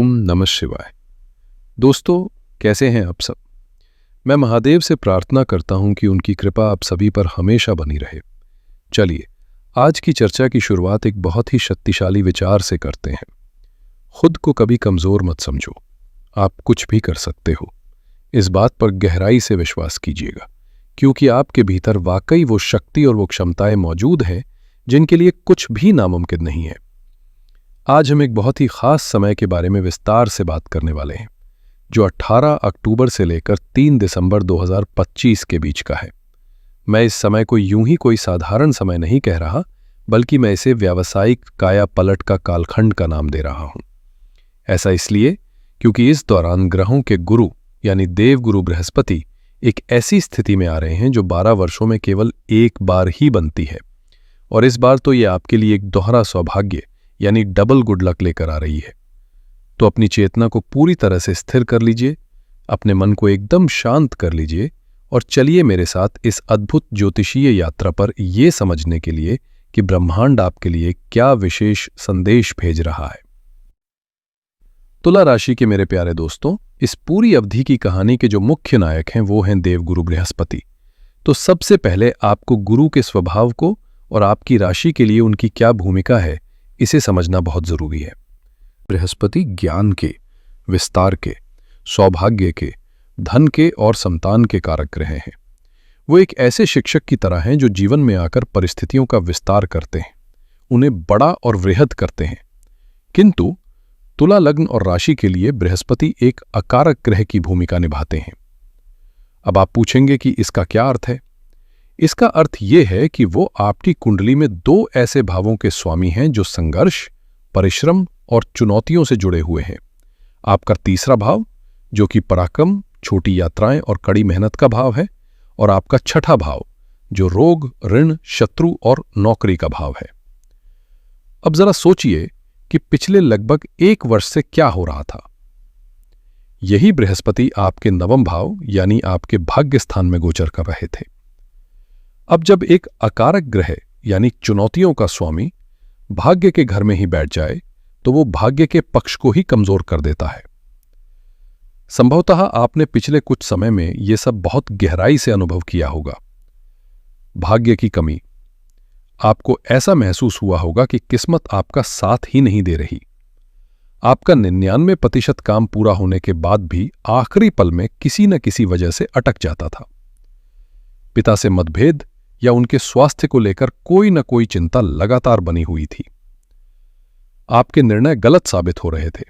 ओम नमः शिवाय। दोस्तों, कैसे हैं आप सब? मैं महादेव से प्रार्थना करता हूं कि उनकी कृपा आप सभी पर हमेशा बनी रहे। चलिए, आज की चर्चा की शुरुआत एक बहुत ही शक्तिशाली विचार से करते हैं। खुद को कभी कमज़ोर मत समझो, आप कुछ भी कर सकते हो। इस बात पर गहराई से विश्वास कीजिएगा, क्योंकि आपके भीतर वाकई वो शक्ति और वो क्षमताएं मौजूद हैं जिनके लिए कुछ भी नामुमकिन नहीं है। आज हम एक बहुत ही खास समय के बारे में विस्तार से बात करने वाले हैं, जो 18 अक्टूबर से लेकर 3 दिसंबर 2025 के बीच का है। मैं इस समय को यूं ही कोई साधारण समय नहीं कह रहा, बल्कि मैं इसे व्यावसायिक काया पलट का कालखंड का नाम दे रहा हूं। ऐसा इसलिए क्योंकि इस दौरान ग्रहों के गुरु यानी देवगुरु बृहस्पति एक ऐसी स्थिति में आ रहे हैं जो 12 वर्षों में केवल एक बार ही बनती है, और इस बार तो ये आपके लिए एक दोहरा सौभाग्य यानी डबल गुड लक लेकर आ रही है। तो अपनी चेतना को पूरी तरह से स्थिर कर लीजिए, अपने मन को एकदम शांत कर लीजिए और चलिए मेरे साथ इस अद्भुत ज्योतिषीय यात्रा पर यह समझने के लिए कि ब्रह्मांड आपके लिए क्या विशेष संदेश भेज रहा है। तुला राशि के मेरे प्यारे दोस्तों, इस पूरी अवधि की कहानी के जो मुख्य नायक हैं वो हैं देवगुरु बृहस्पति। तो सबसे पहले आपको गुरु के स्वभाव को और आपकी राशि के लिए उनकी क्या भूमिका है, इसे समझना बहुत जरूरी है। बृहस्पति ज्ञान के, विस्तार के, सौभाग्य के, धन के और संतान के कारक ग्रह हैं। वो एक ऐसे शिक्षक की तरह हैं जो जीवन में आकर परिस्थितियों का विस्तार करते हैं, उन्हें बड़ा और वृहद करते हैं। किंतु तुला लग्न और राशि के लिए बृहस्पति एक अकारक ग्रह की भूमिका निभाते हैं। अब आप पूछेंगे कि इसका क्या अर्थ है? इसका अर्थ यह है कि वो आपकी कुंडली में 2 ऐसे भावों के स्वामी हैं जो संघर्ष, परिश्रम और चुनौतियों से जुड़े हुए हैं। आपका तीसरा भाव जो कि पराक्रम, छोटी यात्राएं और कड़ी मेहनत का भाव है, और आपका छठा भाव जो रोग, ऋण, शत्रु और नौकरी का भाव है। अब जरा सोचिए कि पिछले लगभग 1 वर्ष से क्या हो रहा था। यही बृहस्पति आपके नवम भाव यानी आपके भाग्य स्थान में गोचर कर रहे थे। अब जब एक अकारक ग्रह यानी चुनौतियों का स्वामी भाग्य के घर में ही बैठ जाए तो वो भाग्य के पक्ष को ही कमजोर कर देता है। संभवतः आपने पिछले कुछ समय में ये सब बहुत गहराई से अनुभव किया होगा। भाग्य की कमी, आपको ऐसा महसूस हुआ होगा कि किस्मत आपका साथ ही नहीं दे रही। आपका 99% काम पूरा होने के बाद भी आखिरी पल में किसी न किसी वजह से अटक जाता था। पिता से मतभेद या उनके स्वास्थ्य को लेकर कोई न कोई चिंता लगातार बनी हुई थी। आपके निर्णय गलत साबित हो रहे थे।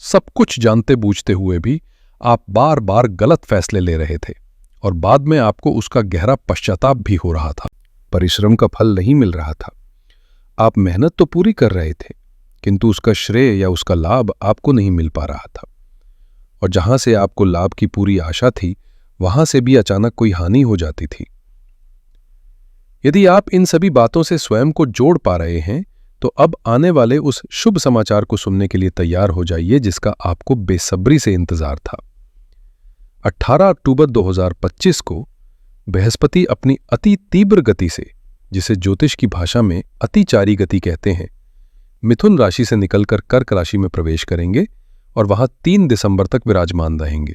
सब कुछ जानते बूझते हुए भी आप बार बार गलत फैसले ले रहे थे, और बाद में आपको उसका गहरा पश्चाताप भी हो रहा था। परिश्रम का फल नहीं मिल रहा था। आप मेहनत तो पूरी कर रहे थे, किंतु उसका श्रेय या उसका लाभ आपको नहीं मिल पा रहा था। और जहां से आपको लाभ की पूरी आशा थी, वहां से भी अचानक कोई हानि हो जाती थी। यदि आप इन सभी बातों से स्वयं को जोड़ पा रहे हैं, तो अब आने वाले उस शुभ समाचार को सुनने के लिए तैयार हो जाइए जिसका आपको बेसब्री से इंतजार था। 18 अक्टूबर 2025 को बृहस्पति अपनी अति तीव्र गति से, जिसे ज्योतिष की भाषा में अतिचारी गति कहते हैं, मिथुन राशि से निकलकर कर्क राशि में प्रवेश करेंगे और वहां 3 दिसंबर तक विराजमान रहेंगे।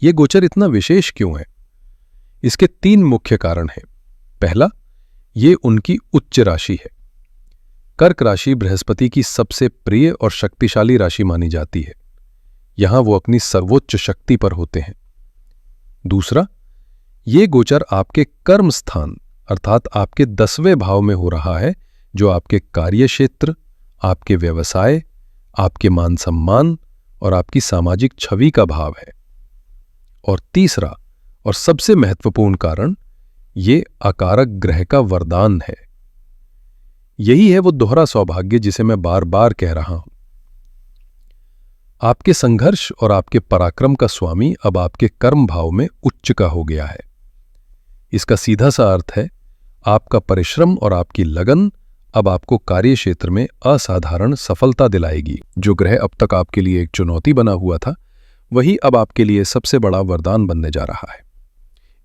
ये गोचर इतना विशेष क्यों है? इसके 3 मुख्य कारण हैं। पहला, ये उनकी उच्च राशि है। कर्क राशि बृहस्पति की सबसे प्रिय और शक्तिशाली राशि मानी जाती है। यहां वो अपनी सर्वोच्च शक्ति पर होते हैं। दूसरा, ये गोचर आपके कर्म स्थान अर्थात आपके 10वें भाव में हो रहा है, जो आपके कार्य क्षेत्र, आपके व्यवसाय, आपके मान सम्मान और आपकी सामाजिक छवि का भाव है। और तीसरा और सबसे महत्वपूर्ण कारण, ये अकारक ग्रह का वरदान है। यही है वो दोहरा सौभाग्य जिसे मैं बार बार कह रहा हूं। आपके संघर्ष और आपके पराक्रम का स्वामी अब आपके कर्म भाव में उच्च का हो गया है। इसका सीधा सा अर्थ है, आपका परिश्रम और आपकी लगन अब आपको कार्य क्षेत्र में असाधारण सफलता दिलाएगी। जो ग्रह अब तक आपके लिए एक चुनौती बना हुआ था, वही अब आपके लिए सबसे बड़ा वरदान बनने जा रहा है।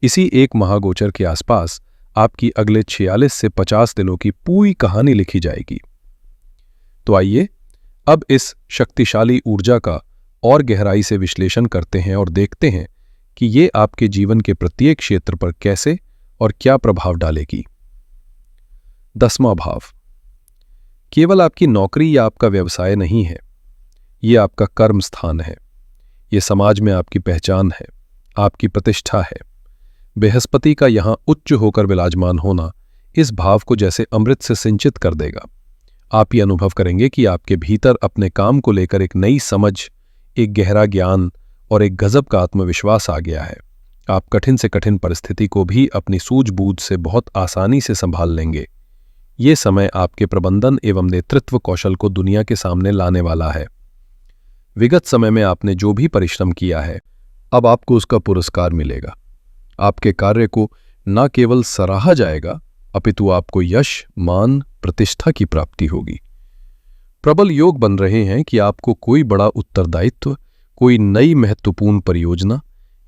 इसी एक महागोचर के आसपास आपकी अगले 46 से 50 दिनों की पूरी कहानी लिखी जाएगी। तो आइए अब इस शक्तिशाली ऊर्जा का और गहराई से विश्लेषण करते हैं और देखते हैं कि ये आपके जीवन के प्रत्येक क्षेत्र पर कैसे और क्या प्रभाव डालेगी। 10वां भाव केवल आपकी नौकरी या आपका व्यवसाय नहीं है, ये आपका कर्म स्थान है। ये समाज में आपकी पहचान है, आपकी प्रतिष्ठा है। बृहस्पति का यहां उच्च होकर विराजमान होना इस भाव को जैसे अमृत से सिंचित कर देगा। आप ये अनुभव करेंगे कि आपके भीतर अपने काम को लेकर एक नई समझ, एक गहरा ज्ञान और एक गजब का आत्मविश्वास आ गया है। आप कठिन से कठिन परिस्थिति को भी अपनी सूझबूझ से बहुत आसानी से संभाल लेंगे। ये समय आपके प्रबंधन एवं नेतृत्व कौशल को दुनिया के सामने लाने वाला है। विगत समय में आपने जो भी परिश्रम किया है, अब आपको उसका पुरस्कार मिलेगा। आपके कार्य को न केवल सराहा जाएगा, अपितु आपको यश, मान, प्रतिष्ठा की प्राप्ति होगी। प्रबल योग बन रहे हैं कि आपको कोई बड़ा उत्तरदायित्व, कोई नई महत्वपूर्ण परियोजना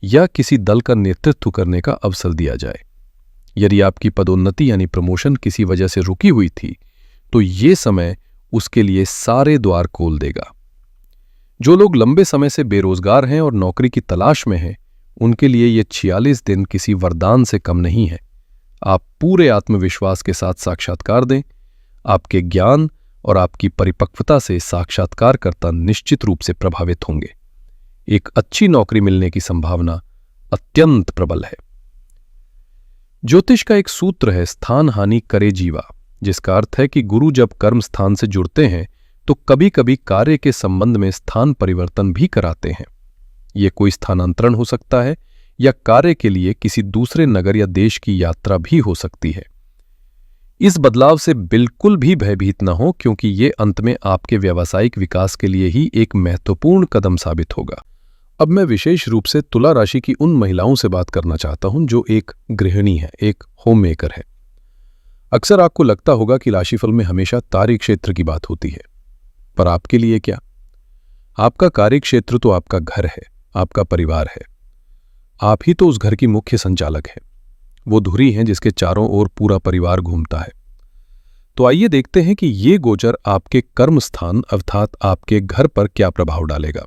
या किसी दल का नेतृत्व करने का अवसर दिया जाए। यदि आपकी पदोन्नति यानी प्रमोशन किसी वजह से रुकी हुई थी, तो ये समय उसके लिए सारे द्वार खोल देगा। जो लोग लंबे समय से बेरोजगार हैं और नौकरी की तलाश में हैं, उनके लिए ये 46 दिन किसी वरदान से कम नहीं है। आप पूरे आत्मविश्वास के साथ साक्षात्कार दें। आपके ज्ञान और आपकी परिपक्वता से साक्षात्कारकर्ता निश्चित रूप से प्रभावित होंगे। एक अच्छी नौकरी मिलने की संभावना अत्यंत प्रबल है। ज्योतिष का एक सूत्र है, स्थान हानि करे जीवा, जिसका अर्थ है कि गुरु जब कर्म स्थान से जुड़ते हैं तो कभी कभी कार्य के संबंध में स्थान परिवर्तन भी कराते हैं। ये कोई स्थानांतरण हो सकता है या कार्य के लिए किसी दूसरे नगर या देश की यात्रा भी हो सकती है। इस बदलाव से बिल्कुल भी भयभीत न हो, क्योंकि ये अंत में आपके व्यावसायिक विकास के लिए ही एक महत्वपूर्ण कदम साबित होगा। अब मैं विशेष रूप से तुला राशि की उन महिलाओं से बात करना चाहता हूं जो एक गृहिणी है, एक होम मेकर है। अक्सर आपको लगता होगा कि राशिफल में हमेशा कार्य क्षेत्र की बात होती है, पर आपके लिए क्या? आपका कार्य क्षेत्र तो आपका घर है, आपका परिवार है। आप ही तो उस घर की मुख्य संचालक हैं। वो धुरी हैं जिसके चारों ओर पूरा परिवार घूमता है। तो आइए देखते हैं कि ये गोचर आपके कर्म स्थान अर्थात आपके घर पर क्या प्रभाव डालेगा।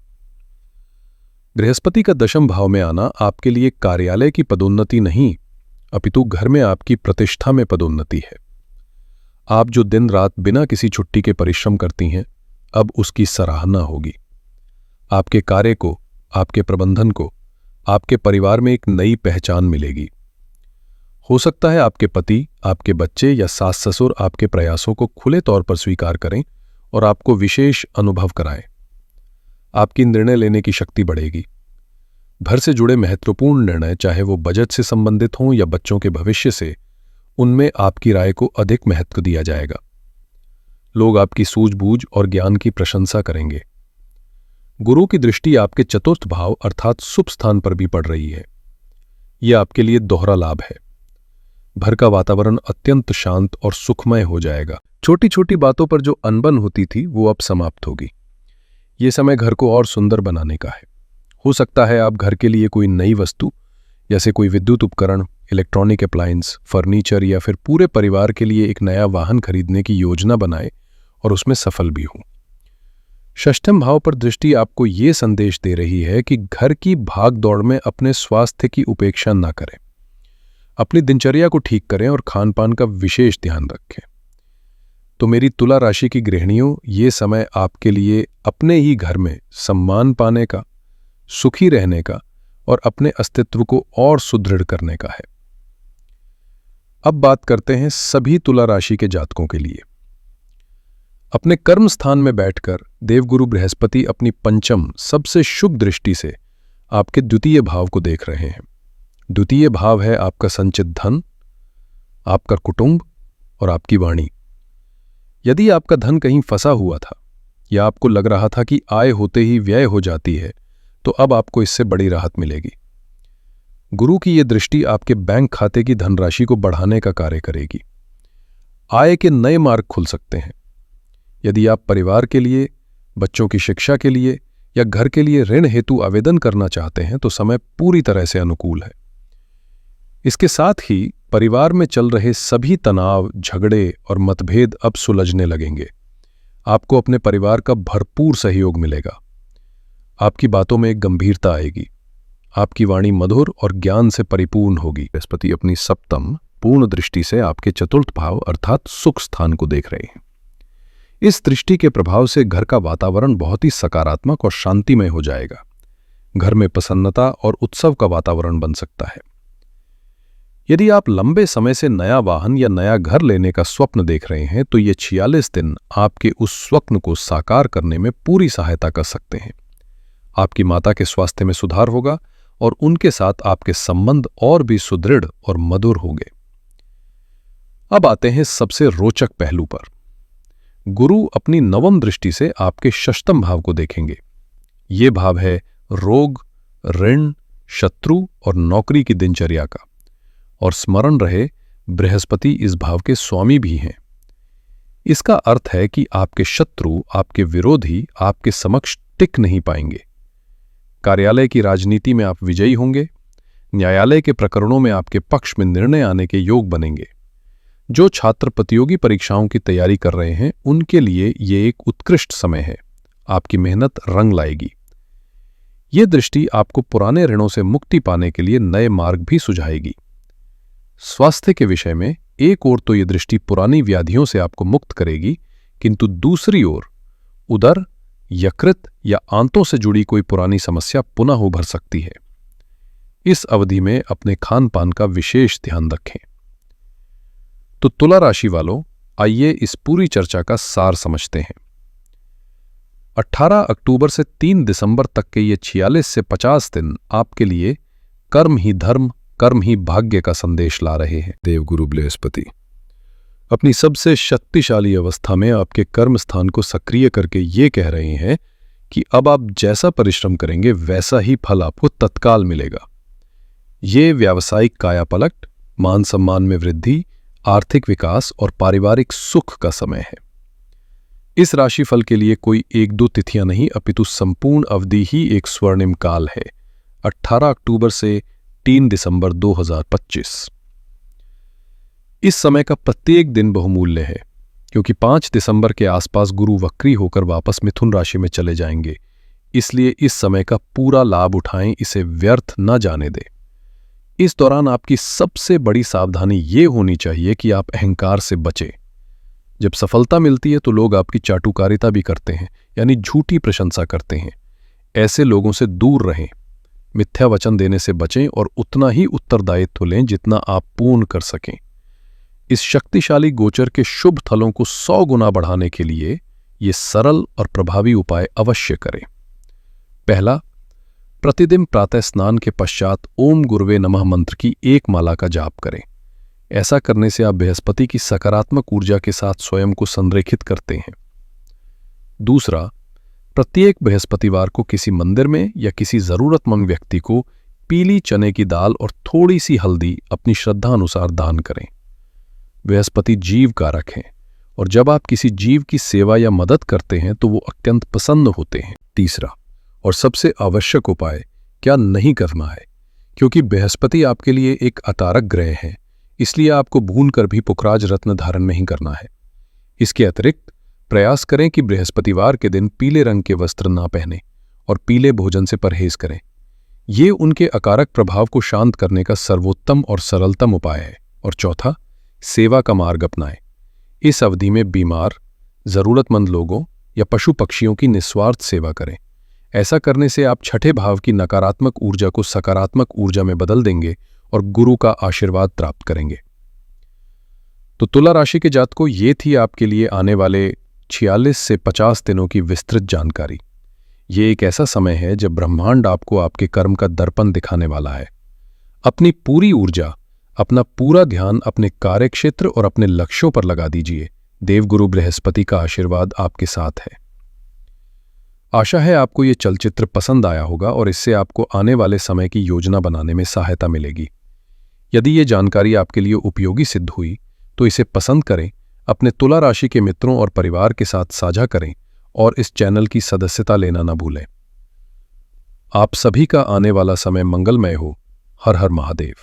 बृहस्पति का दशम भाव में आना आपके लिए कार्यालय की पदोन्नति नहीं, अपितु घर में आपकी प्रतिष्ठा में पदोन्नति है। आप जो दिन रात बिना किसी छुट्टी के परिश्रम करती हैं, अब उसकी सराहना होगी। आपके कार्य को, आपके प्रबंधन को, आपके परिवार में एक नई पहचान मिलेगी। हो सकता है आपके पति, आपके बच्चे या सास ससुर आपके प्रयासों को खुले तौर पर स्वीकार करें और आपको विशेष अनुभव कराएं। आपकी निर्णय लेने की शक्ति बढ़ेगी। घर से जुड़े महत्वपूर्ण निर्णय, चाहे वो बजट से संबंधित हों या बच्चों के भविष्य से, उनमें आपकी राय को अधिक महत्व दिया जाएगा। लोग आपकी सूझबूझ और ज्ञान की प्रशंसा करेंगे। गुरु की दृष्टि आपके चतुर्थ भाव अर्थात शुभ स्थान पर भी पड़ रही है। यह आपके लिए दोहरा लाभ है। घर का वातावरण अत्यंत शांत और सुखमय हो जाएगा। छोटी छोटी बातों पर जो अनबन होती थी वो अब समाप्त होगी। ये समय घर को और सुंदर बनाने का है। हो सकता है आप घर के लिए कोई नई वस्तु, जैसे कोई विद्युत उपकरण, इलेक्ट्रॉनिक अप्लायंस, फर्नीचर या फिर पूरे परिवार के लिए एक नया वाहन खरीदने की योजना बनाए और उसमें सफल भी हो। षष्ठम भाव पर दृष्टि आपको ये संदेश दे रही है कि घर की भाग दौड़ में अपने स्वास्थ्य की उपेक्षा न करें। अपनी दिनचर्या को ठीक करें और खान पान का विशेष ध्यान रखें। तो मेरी तुला राशि की गृहिणियों, ये समय आपके लिए अपने ही घर में सम्मान पाने का, सुखी रहने का और अपने अस्तित्व को और सुदृढ़ करने का है। अब बात करते हैं सभी तुला राशि के जातकों के लिए। अपने कर्म स्थान में बैठकर देवगुरु बृहस्पति अपनी पंचम सबसे शुभ दृष्टि से आपके द्वितीय भाव को देख रहे हैं। द्वितीय भाव है आपका संचित धन, आपका कुटुंब और आपकी वाणी। यदि आपका धन कहीं फंसा हुआ था या आपको लग रहा था कि आय होते ही व्यय हो जाती है, तो अब आपको इससे बड़ी राहत मिलेगी। गुरु की यह दृष्टि आपके बैंक खाते की धनराशि को बढ़ाने का कार्य करेगी। आय के नए मार्ग खुल सकते हैं। यदि आप परिवार के लिए, बच्चों की शिक्षा के लिए या घर के लिए ऋण हेतु आवेदन करना चाहते हैं तो समय पूरी तरह से अनुकूल है। इसके साथ ही परिवार में चल रहे सभी तनाव, झगड़े और मतभेद अब सुलझने लगेंगे। आपको अपने परिवार का भरपूर सहयोग मिलेगा। आपकी बातों में एक गंभीरता आएगी। आपकी वाणी मधुर और ज्ञान से परिपूर्ण होगी। बृहस्पति अपनी सप्तम पूर्ण दृष्टि से आपके चतुर्थ भाव अर्थात सुख स्थान को देख रहे हैं। इस दृष्टि के प्रभाव से घर का वातावरण बहुत ही सकारात्मक और शांतिमय हो जाएगा। घर में प्रसन्नता और उत्सव का वातावरण बन सकता है। यदि आप लंबे समय से नया वाहन या नया घर लेने का स्वप्न देख रहे हैं तो ये 46 दिन आपके उस स्वप्न को साकार करने में पूरी सहायता कर सकते हैं। आपकी माता के स्वास्थ्य में सुधार होगा और उनके साथ आपके संबंध और भी सुदृढ़ और मधुर होंगे। अब आते हैं सबसे रोचक पहलू पर। गुरु अपनी नवम दृष्टि से आपके षष्ठम भाव को देखेंगे। ये भाव है रोग, ऋण, शत्रु और नौकरी की दिनचर्या का। और स्मरण रहे, बृहस्पति इस भाव के स्वामी भी हैं। इसका अर्थ है कि आपके शत्रु, आपके विरोधी आपके समक्ष टिक नहीं पाएंगे। कार्यालय की राजनीति में आप विजयी होंगे। न्यायालय के प्रकरणों में आपके पक्ष में निर्णय आने के योग बनेंगे। जो छात्र प्रतियोगी परीक्षाओं की तैयारी कर रहे हैं उनके लिए ये एक उत्कृष्ट समय है। आपकी मेहनत रंग लाएगी। ये दृष्टि आपको पुराने ऋणों से मुक्ति पाने के लिए नए मार्ग भी सुझाएगी। स्वास्थ्य के विषय में एक ओर तो ये दृष्टि पुरानी व्याधियों से आपको मुक्त करेगी, किंतु दूसरी ओर उदर, यकृत या आंतों से जुड़ी कोई पुरानी समस्या पुनः उभर सकती है। इस अवधि में अपने खान पान का विशेष ध्यान रखें। तो तुला राशि वालों, आइए इस पूरी चर्चा का सार समझते हैं। 18 अक्टूबर से 3 दिसंबर तक के ये 46 से 50 दिन आपके लिए कर्म ही धर्म, कर्म ही भाग्य का संदेश ला रहे हैं। देवगुरु बृहस्पति अपनी सबसे शक्तिशाली अवस्था में आपके कर्म स्थान को सक्रिय करके ये कह रहे हैं कि अब आप जैसा परिश्रम करेंगे वैसा ही फल आपको तत्काल मिलेगा। ये व्यावसायिक कायापलट, मान सम्मान में वृद्धि, आर्थिक विकास और पारिवारिक सुख का समय है। इस राशिफल के लिए कोई 1-2 तिथियां नहीं, अपितु संपूर्ण अवधि ही एक स्वर्णिम काल है। 18 अक्टूबर से 3 दिसंबर 2025। इस समय का प्रत्येक दिन बहुमूल्य है, क्योंकि 5 दिसंबर के आसपास गुरु वक्री होकर वापस मिथुन राशि में चले जाएंगे। इसलिए इस समय का पूरा लाभ उठाएं, इसे व्यर्थ न जाने दें। इस दौरान आपकी सबसे बड़ी सावधानी ये होनी चाहिए कि आप अहंकार से बचें। जब सफलता मिलती है तो लोग आपकी चाटुकारिता भी करते हैं, यानी झूठी प्रशंसा करते हैं। ऐसे लोगों से दूर रहें। मिथ्या वचन देने से बचें और उतना ही उत्तरदायित्व लें जितना आप पूर्ण कर सकें। इस शक्तिशाली गोचर के शुभ फलों को 100 गुना बढ़ाने के लिए ये सरल और प्रभावी उपाय अवश्य करें। पहला, प्रतिदिन प्रातः स्नान के पश्चात ओम गुरुवे नमः मंत्र की 1 माला का जाप करें। ऐसा करने से आप बृहस्पति की सकारात्मक ऊर्जा के साथ स्वयं को संरेखित करते हैं। दूसरा, प्रत्येक बृहस्पतिवार को किसी मंदिर में या किसी जरूरतमंद व्यक्ति को पीली चने की दाल और थोड़ी सी हल्दी अपनी श्रद्धा अनुसार दान करें। बृहस्पति जीव कारक हैं और जब आप किसी जीव की सेवा या मदद करते हैं तो वो अत्यंत प्रसन्न होते हैं। तीसरा और सबसे आवश्यक उपाय, क्या नहीं करना है, क्योंकि बृहस्पति आपके लिए एक अतारक ग्रह है, इसलिए आपको भूनकर भी पुखराज रत्न धारण नहीं करना है। इसके अतिरिक्त प्रयास करें कि बृहस्पतिवार के दिन पीले रंग के वस्त्र ना पहनें और पीले भोजन से परहेज करें। ये उनके अकारक प्रभाव को शांत करने का सर्वोत्तम और सरलतम उपाय है। और चौथा, सेवा का मार्ग अपनाएं। इस अवधि में बीमार, जरूरतमंद लोगों या पशु पक्षियों की निस्वार्थ सेवा करें। ऐसा करने से आप छठे भाव की नकारात्मक ऊर्जा को सकारात्मक ऊर्जा में बदल देंगे और गुरु का आशीर्वाद प्राप्त करेंगे। तो तुला राशि के जातकों, ये थी आपके लिए आने वाले 46 से 50 दिनों की विस्तृत जानकारी। ये एक ऐसा समय है जब ब्रह्मांड आपको आपके कर्म का दर्पण दिखाने वाला है। अपनी पूरी ऊर्जा, अपना पूरा ध्यान अपने कार्यक्षेत्र और अपने लक्ष्यों पर लगा दीजिए। देवगुरु बृहस्पति का आशीर्वाद आपके साथ है। आशा है आपको ये चलचित्र पसंद आया होगा और इससे आपको आने वाले समय की योजना बनाने में सहायता मिलेगी। यदि ये जानकारी आपके लिए उपयोगी सिद्ध हुई तो इसे पसंद करें, अपने तुला राशि के मित्रों और परिवार के साथ साझा करें और इस चैनल की सदस्यता लेना न भूलें। आप सभी का आने वाला समय मंगलमय हो। हर हर महादेव।